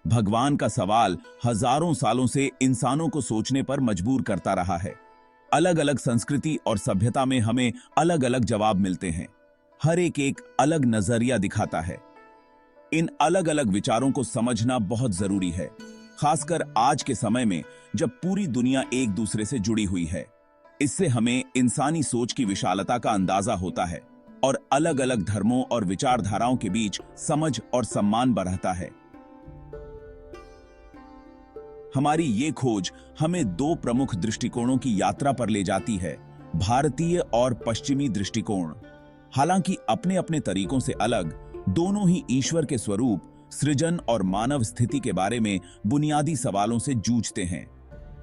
भगवान का सवाल हजारों सालों से इंसानों को सोचने पर मजबूर करता रहा है। अलग अलग संस्कृति और सभ्यता में हमें अलग अलग जवाब मिलते हैं। हर एक अलग नजरिया दिखाता है। इन अलग अलग विचारों को समझना बहुत जरूरी है, खासकर आज के समय में जब पूरी दुनिया एक दूसरे से जुड़ी हुई है। इससे हमें इंसानी सोच की विशालता का अंदाजा होता है और अलग अलग धर्मों और विचारधाराओं के बीच समझ और सम्मान बढ़ता है। हमारी ये खोज हमें दो प्रमुख दृष्टिकोणों की यात्रा पर ले जाती है, भारतीय और पश्चिमी दृष्टिकोण। हालांकि अपने अपने तरीकों से अलग, दोनों ही ईश्वर के स्वरूप, सृजन और मानव स्थिति के बारे में बुनियादी सवालों से जूझते हैं।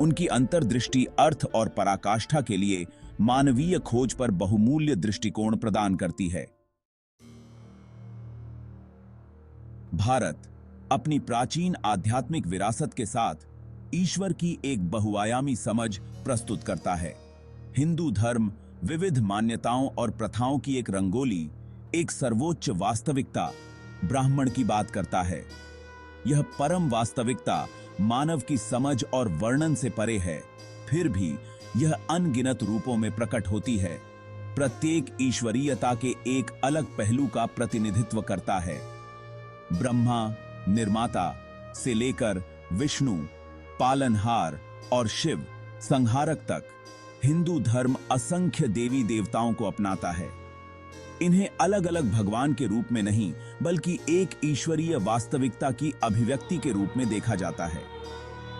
उनकी अंतर्दृष्टि अर्थ और पराकाष्ठा के लिए मानवीय खोज पर बहुमूल्य दृष्टिकोण प्रदान करती है। भारत अपनी प्राचीन आध्यात्मिक विरासत के साथ ईश्वर की एक बहुआयामी समझ प्रस्तुत करता है। हिंदू धर्म विविध मान्यताओं और प्रथाओं की एक रंगोली, एक सर्वोच्च वास्तविकता, ब्राह्मण की बात करता है। यह परम वास्तविकता मानव की समझ और वर्णन से परे है, फिर भी यह अनगिनत रूपों में प्रकट होती है। प्रत्येक ईश्वरीयता के एक अलग पहलू का प्रतिनिधित्व करता है। ब्रह्मा निर्माता से लेकर विष्णु पालनहार और शिव संहारक तक, हिंदू धर्म असंख्य देवी देवताओं को अपनाता है। इन्हें अलग अलग भगवान के रूप में नहीं, बल्कि एक ईश्वरीय वास्तविकता की अभिव्यक्ति के रूप में देखा जाता है।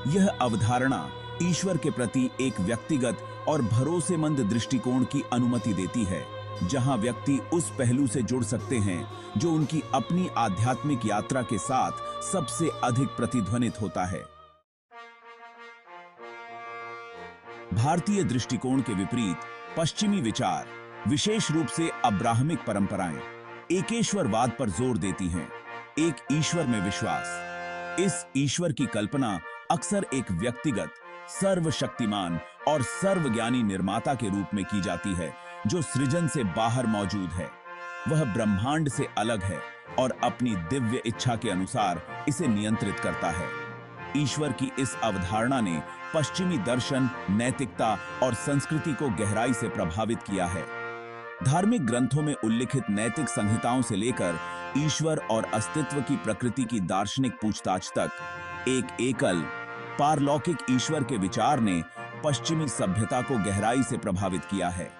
यह अवधारणा ईश्वर के प्रति एक व्यक्तिगत और भरोसेमंद दृष्टिकोण की अनुमति देती है, जहां व्यक्ति उस पहलू से जुड़ सकते हैं जो उनकी अपनी आध्यात्मिक यात्रा के साथ सबसे अधिक प्रतिध्वनित होता है। भारतीय दृष्टिकोण के विपरीत पश्चिमी विचार, विशेष रूप से अब्राहमिक परंपराएं, एकेश्वरवाद पर जोर देती हैं। एक ईश्वर में विश्वास। इस ईश्वर की कल्पना अक्सर एक व्यक्तिगत, सर्वशक्तिमान और सर्वज्ञानी निर्माता के रूप में की जाती है, जो सृजन से बाहर मौजूद है। वह ब्रह्मांड से अलग है और अपनी दिव्य इच्छा के अनुसार इसे नियंत्रित करता है। ईश्वर की इस अवधारणा ने पश्चिमी दर्शन, नैतिकता और संस्कृति को गहराई से प्रभावित किया है। धार्मिक ग्रंथों में उल्लिखित नैतिक संहिताओं से लेकर ईश्वर और अस्तित्व की प्रकृति की दार्शनिक पूछताछ तक, एक एकल पारलौकिक ईश्वर के विचार ने पश्चिमी सभ्यता को गहराई से प्रभावित किया है।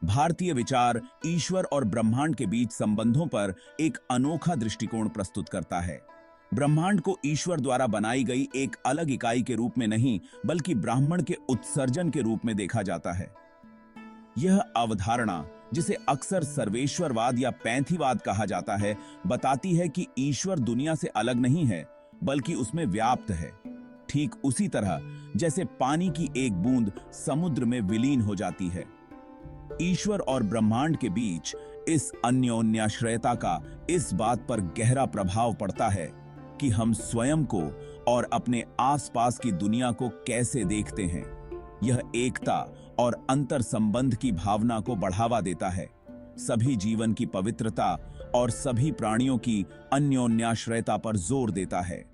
भारतीय विचार ईश्वर और ब्रह्मांड के बीच संबंधों पर एक अनोखा दृष्टिकोण प्रस्तुत करता है। ब्रह्मांड को ईश्वर द्वारा बनाई गई एक अलग इकाई के रूप में नहीं, बल्कि ब्राह्मण के उत्सर्जन के रूप में देखा जाता है। यह अवधारणा, जिसे अक्सर सर्वेश्वरवाद या पैंथीवाद कहा जाता है, बताती है कि ईश्वर दुनिया से अलग नहीं है, बल्कि उसमें व्याप्त है। ठीक उसी तरह जैसे पानी की एक बूंद समुद्र में विलीन हो जाती है। ईश्वर और ब्रह्मांड के बीच इस अन्योन्याश्रयता का इस बात पर गहरा प्रभाव पड़ता है कि हम स्वयं को और अपने आसपास की दुनिया को कैसे देखते हैं। यह एकता और अंतर संबंध की भावना को बढ़ावा देता है, सभी जीवन की पवित्रता और सभी प्राणियों की अन्योन्याश्रयता पर जोर देता है।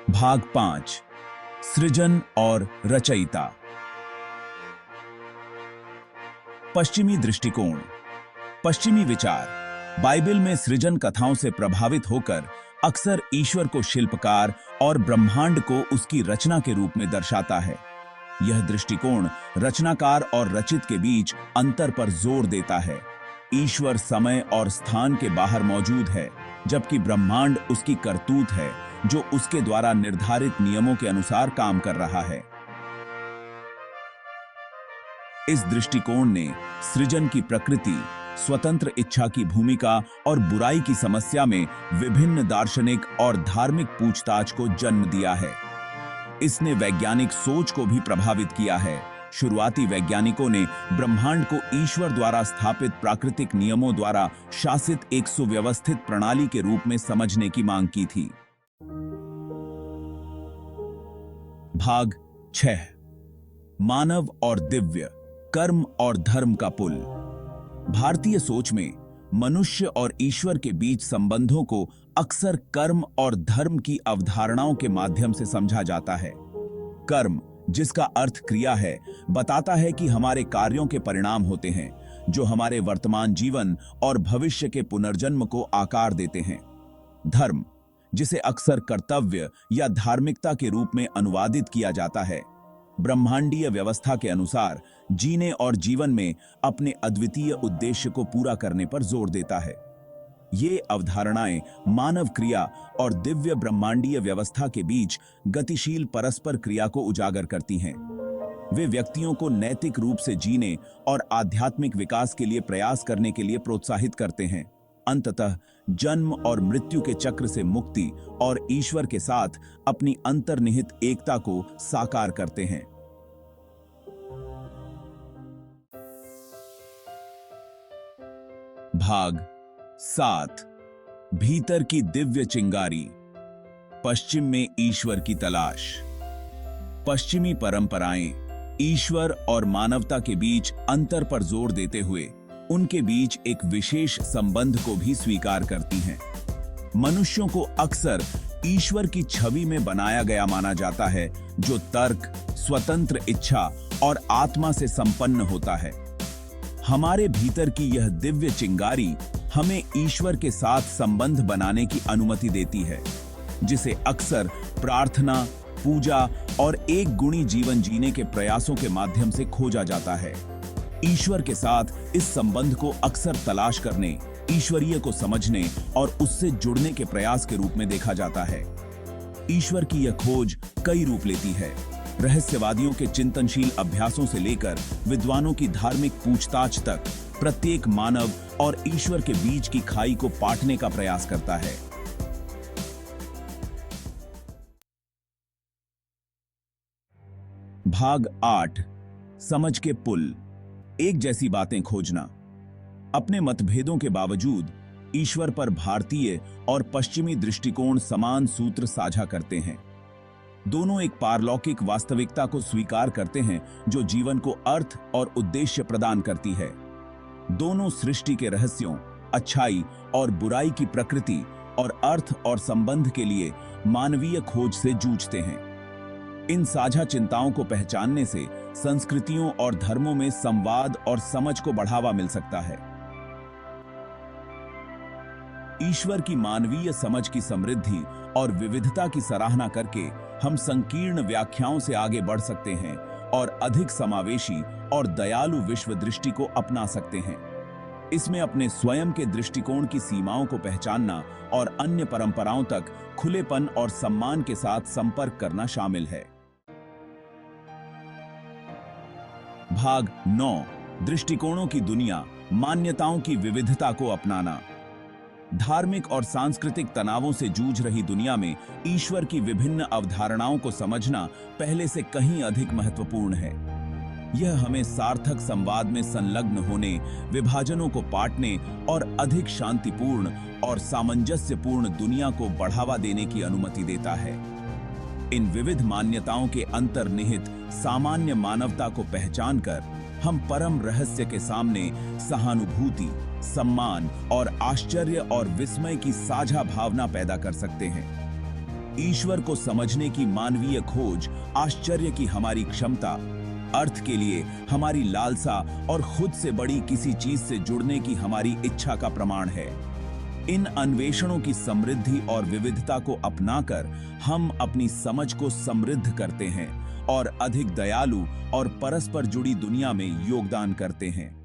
भाग 5, सृजन और रचयिता। पश्चिमी दृष्टिकोण। पश्चिमी विचार बाइबल में सृजन कथाओं से प्रभावित होकर अक्सर ईश्वर को शिल्पकार और ब्रह्मांड को उसकी रचना के रूप में दर्शाता है। यह दृष्टिकोण रचनाकार और रचित के बीच अंतर पर जोर देता है। ईश्वर समय और स्थान के बाहर मौजूद है, जबकि ब्रह्मांड उसकी करतूत है, जो उसके द्वारा निर्धारित नियमों के अनुसार काम कर रहा है। इस दृष्टिकोण ने सृजन की प्रकृति, स्वतंत्र इच्छा की भूमिका और बुराई की समस्या में विभिन्न दार्शनिक और धार्मिक पूछताछ को जन्म दिया है। इसने वैज्ञानिक सोच को भी प्रभावित किया है। शुरुआती वैज्ञानिकों ने ब्रह्मांड को ईश्वर द्वारा स्थापित प्राकृतिक नियमों द्वारा शासित एक सुव्यवस्थित प्रणाली के रूप में समझने की मांग की थी। भाग 6, मानव और दिव्य, कर्म और धर्म का पुल। भारतीय सोच में मनुष्य और ईश्वर के बीच संबंधों को अक्सर कर्म और धर्म की अवधारणाओं के माध्यम से समझा जाता है। कर्म, जिसका अर्थ क्रिया है, बताता है कि हमारे कार्यों के परिणाम होते हैं जो हमारे वर्तमान जीवन और भविष्य के पुनर्जन्म को आकार देते हैं। धर्म, जिसे अक्सर कर्तव्य या धार्मिकता के रूप में अनुवादित किया जाता है, ब्रह्मांडीय व्यवस्था के अनुसार जीने और जीवन में अपने अद्वितीय उद्देश्य को पूरा करने पर जोर देता है। ये अवधारणाएं मानव क्रिया और दिव्य ब्रह्मांडीय व्यवस्था के बीच गतिशील परस्पर क्रिया को उजागर करती हैं। वे व्यक्तियों को नैतिक रूप से जीने और आध्यात्मिक विकास के लिए प्रयास करने के लिए प्रोत्साहित करते हैं। अंततः जन्म और मृत्यु के चक्र से मुक्ति और ईश्वर के साथ अपनी अंतर्निहित एकता को साकार करते हैं। भाग 7, भीतर की दिव्य चिंगारी। पश्चिम में ईश्वर की तलाश। पश्चिमी परंपराएं ईश्वर और मानवता के बीच अंतर पर जोर देते हुए उनके बीच एक विशेष संबंध को भी स्वीकार करती हैं। मनुष्यों को अक्सर ईश्वर की छवि में बनाया गया माना जाता है, जो तर्क, स्वतंत्र इच्छा और आत्मा से संपन्न होता है। हमारे भीतर की यह दिव्य चिंगारी हमें ईश्वर के साथ संबंध बनाने की अनुमति देती है, जिसे अक्सर प्रार्थना, पूजा और एक गुणी जीवन जीने के प्रयासों के माध्यम से खोजा जाता है। ईश्वर के साथ इस संबंध को अक्सर तलाश करने, ईश्वरीय को समझने और उससे जुड़ने के प्रयास के रूप में देखा जाता है। ईश्वर की यह खोज कई रूप लेती है। रहस्यवादियों के चिंतनशील अभ्यासों से लेकर विद्वानों की धार्मिक पूछताछ तक, प्रत्येक मानव और ईश्वर के बीच की खाई को पाटने का प्रयास करता है। भाग 8, समझ के पुल। एक जैसी बातें खोजना। अपने मतभेदों के बावजूद ईश्वर पर भारतीय और पश्चिमी दृष्टिकोण समान सूत्र साझा करते हैं। दोनों एक पारलौकिक वास्तविकता को स्वीकार करते हैं जो जीवन को अर्थ और उद्देश्य प्रदान करती है। दोनों सृष्टि के रहस्यों, अच्छाई और बुराई की प्रकृति और अर्थ और संबंध के लिए मानवीय खोज से जूझते हैं। इन साझा चिंताओं को पहचानने से संस्कृतियों और धर्मों में संवाद और समझ को बढ़ावा मिल सकता है। ईश्वर की मानवीय समझ की समृद्धि और विविधता की सराहना करके हम संकीर्ण व्याख्याओं से आगे बढ़ सकते हैं और अधिक समावेशी और दयालु विश्व दृष्टि को अपना सकते हैं। इसमें अपने स्वयं के दृष्टिकोण की सीमाओं को पहचानना और अन्य परंपराओं तक खुलेपन और सम्मान के साथ संपर्क करना शामिल है। भाग 9, दृष्टिकोणों की दुनिया, मान्यताओं की विविधता को अपनाना। धार्मिक और सांस्कृतिक तनावों से जूझ रही दुनिया में ईश्वर की विभिन्न अवधारणाओं को समझना पहले से कहीं अधिक महत्वपूर्ण है। यह हमें सार्थक संवाद में संलग्न होने, विभाजनों को पाटने और अधिक शांतिपूर्ण और सामंजस्यपूर्ण दुनिया को बढ़ावा देने की अनुमति देता है। इन विविध मान्यताओं के अंतर्निहित सामान्य मानवता को पहचानकर हम परम रहस्य के सामने सहानुभूति, सम्मान और आश्चर्य और विस्मय की साझा भावना पैदा कर सकते हैं। ईश्वर को समझने की मानवीय खोज आश्चर्य की हमारी क्षमता, अर्थ के लिए हमारी लालसा और खुद से बड़ी किसी चीज से जुड़ने की हमारी इच्छा का प्रमाण है। इन अन्वेषणों की समृद्धि और विविधता को अपनाकर हम अपनी समझ को समृद्ध करते हैं और अधिक दयालु और परस्पर जुड़ी दुनिया में योगदान करते हैं।